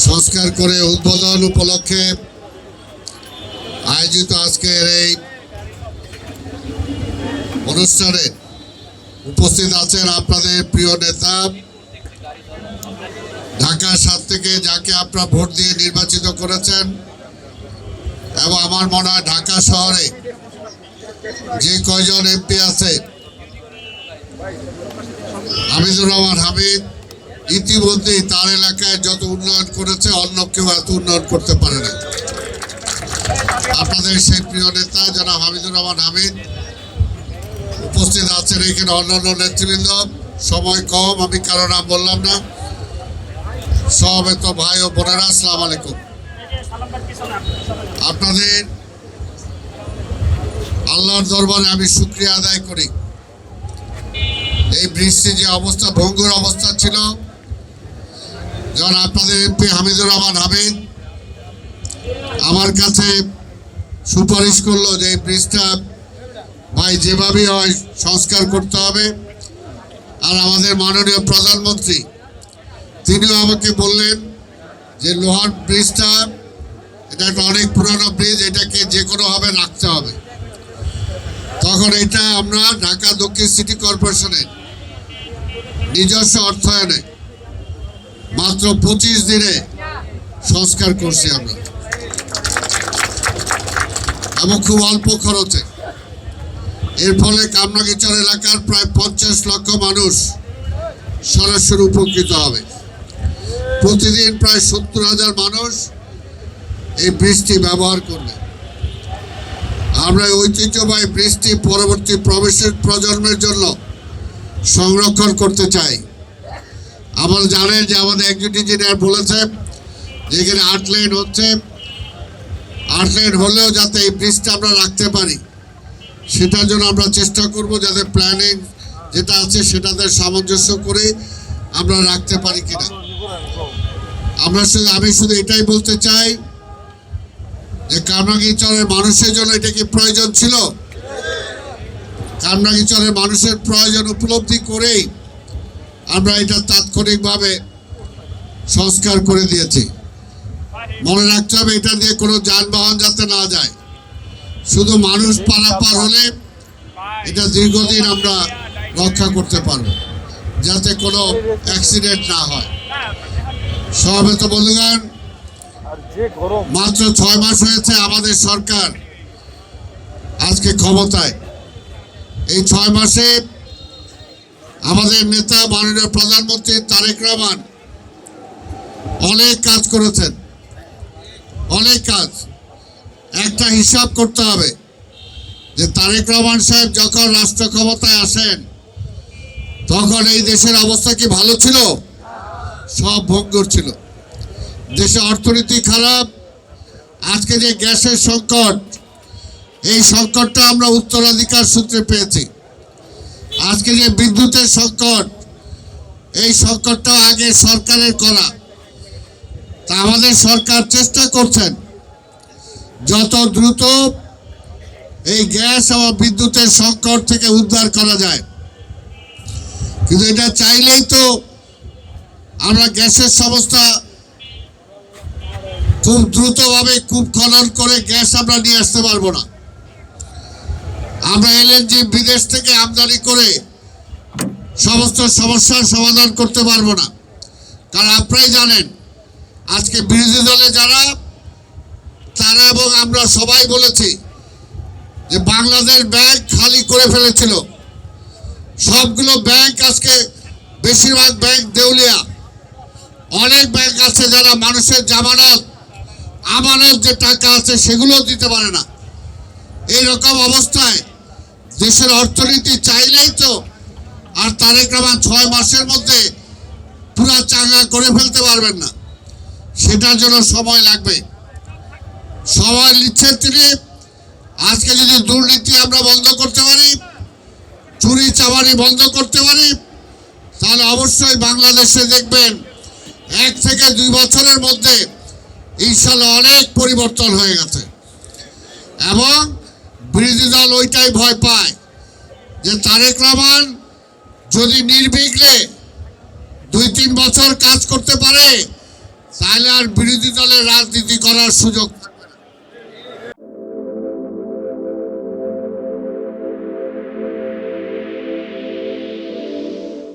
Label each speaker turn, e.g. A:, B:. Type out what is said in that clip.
A: সংস্কার করে উদ্বোধন উপলক্ষে আয়োজিত আজকের এই অনুষ্ঠানে উপস্থিত আছেন আপনাদের প্রিয় নেতা, ঢাকা ৭ থেকে যাকে আপনারা ভোট দিয়ে নির্বাচিত করেছেন, এবং আমার মনে হয় ঢাকা শহরে যে কয়জন এমপি আছে, হামিদুর রহমান হামিদ ইতিমধ্যেই তার এলাকায় যত উন্নয়ন করেছে অন্য কেউ এত উন্নয়ন করতে পারে না। আপনাদের সেই প্রিয় নেতা জনাব হামিদুর রহমান হামিদ উপস্থিত আছেন। এখানে অন্যান্য নেতৃবৃন্দ, সময় কম, আমি কারো নাম বললাম না। সমবেত ভাই ও বোনেরা, আসসালামু আলাইকুম। আপনাদের আল্লাহর দরবারে আমি শুকরিয়া আদায় করি। এই বৃষ্টি যে অবস্থা, ভঙ্গুর অবস্থা ছিল, যখন আপনাদের এমপি হামিদুর রহমান হামিদ আমার কাছে সুপারিশ করলো যে এই ব্রিজটা ভাই যেভাবেই হয় সংস্কার করতে হবে, আর আমাদের মাননীয় প্রধানমন্ত্রী তিনিও আমাকে বললেন যে লোহার ব্রিজটা, এটা একটা অনেক পুরানো ব্রিজ, এটাকে যে কোনোভাবে রাখতে হবে। তখন এটা আমরা ঢাকা দক্ষিণ সিটি কর্পোরেশনের নিজস্ব অর্থায়নে মাত্র 25 দিনে সংস্কার করছি আমরা, এবং খুব অল্প খরচে। এর ফলে কামরাঙ্গীরচর এলাকার প্রায় 50 লক্ষ মানুষ সরাসরি উপকৃত হবে। প্রতিদিন প্রায় 70,000 মানুষ এই ব্রিজটি ব্যবহার করবে। আমরা ঐতিহ্যবাহী ব্রিজটি পরবর্তী প্রজন্মের জন্য সংরক্ষণ করতে চাই। আমরা জানেন যে আমাদের এক্সিকিউটিভ ইঞ্জিনিয়ার বলেছে যে এখানে 8 লেন হচ্ছে, 8 লেন হলেও যাতে এই ব্রিজটা আমরা রাখতে পারি, সেটার জন্য আমরা চেষ্টা করব যাতে প্ল্যানিং যেটা আছে সেটাতে সামঞ্জস্য করে আমরা রাখতে পারি কিনা। আমি শুধু এটাই বলতে চাই যে কামরাঙ্গীরচরের মানুষের জন্য এটা কি প্রয়োজন ছিল? কামরাঙ্গীরচরের মানুষের প্রয়োজন উপলব্ধি করেই আমরা এটা তাৎক্ষণিকভাবে সংস্কার করে দিয়েছি। মনে রাখতে হবে এটা দিয়ে কোনো যানবাহন যাতে না যায়, শুধু মানুষ পারাপার হলে এটা দীর্ঘদিন আমরা রক্ষা করতে পারবো, যাতে কোনো অ্যাক্সিডেন্ট না হয়। সমবেত বন্ধুগণ, মাত্র 6 মাস হয়েছে আমাদের সরকার আজকে ক্ষমতায়। এই 6 মাসে আমাদের নেতা মাননীয় প্রধানমন্ত্রী তারেক রহমান অনেক কাজ করেছেন, অনেক কাজ। একটা হিসাব করতে হবে যে তারেক রহমান সাহেব যখন রাষ্ট্র ক্ষমতায় আসেন তখন এই দেশের অবস্থা কি ভালো ছিল? সব ভঙ্গুর ছিল। দেশে অর্থনীতি খারাপ। আজকে যে গ্যাসের সংকট, এই সংকটটা আমরা উত্তরাধিকার সূত্রে পেয়েছি। আজকে যে বিদ্যুতের সংকট, এই সংকটটা আগে সরকারের করা। তা আমাদের সরকার চেষ্টা করছেন যত দ্রুত এই গ্যাস এবং বিদ্যুতের সংকট থেকে উদ্ধার করা যায়। কিন্তু এটা চাইলেই তো আমরা গ্যাসের সমস্যা খুব দ্রুতভাবে কূপ খনন করে গ্যাস আমরা নিয়ে আসতে পারবো না। আমরা এলএনজি বিদেশ থেকে আমদানি করে সমস্ত সমস্যার সমাধান করতে পারবো না। কারণ আপনারাই জানেন আজকে বিরোধী দলে যারা, তারা এবং আমরা সবাই বলেছি যে বাংলাদেশ ব্যাংক খালি করে ফেলেছিল। সবগুলো ব্যাংক আজকে, বেশিরভাগ ব্যাংক দেউলিয়া। অনেক ব্যাংক আছে যারা মানুষের জামানত, আমানত যে টাকা আছে সেগুলোও দিতে পারে না। এইরকম অবস্থায় দেশের অর্থনীতি চাইলেই তো আর তারেক রহমান 6 মাসের মধ্যে পুরা চাঙ্গা করে ফেলতে পারবেন না। সেটার জন্য সময় লাগবে। সময় নিচ্ছেন তিনি। আজকে যদি দুর্নীতি আমরা বন্ধ করতে পারি, চুরি চামারি বন্ধ করতে পারি, তাহলে অবশ্যই বাংলাদেশে দেখবেন 1 থেকে 2 বছরের মধ্যে ইনশাল্লাহ অনেক পরিবর্তন হয়ে গেছে। এবং বিরোধী দল ওইটাই ভয় পায় যে তারেক রহমান যদি নির্বিঘ্নে 2-3 বছর কাজ করতে পারে তাহলে আর বিরোধী দলের রাজনীতি করার সুযোগ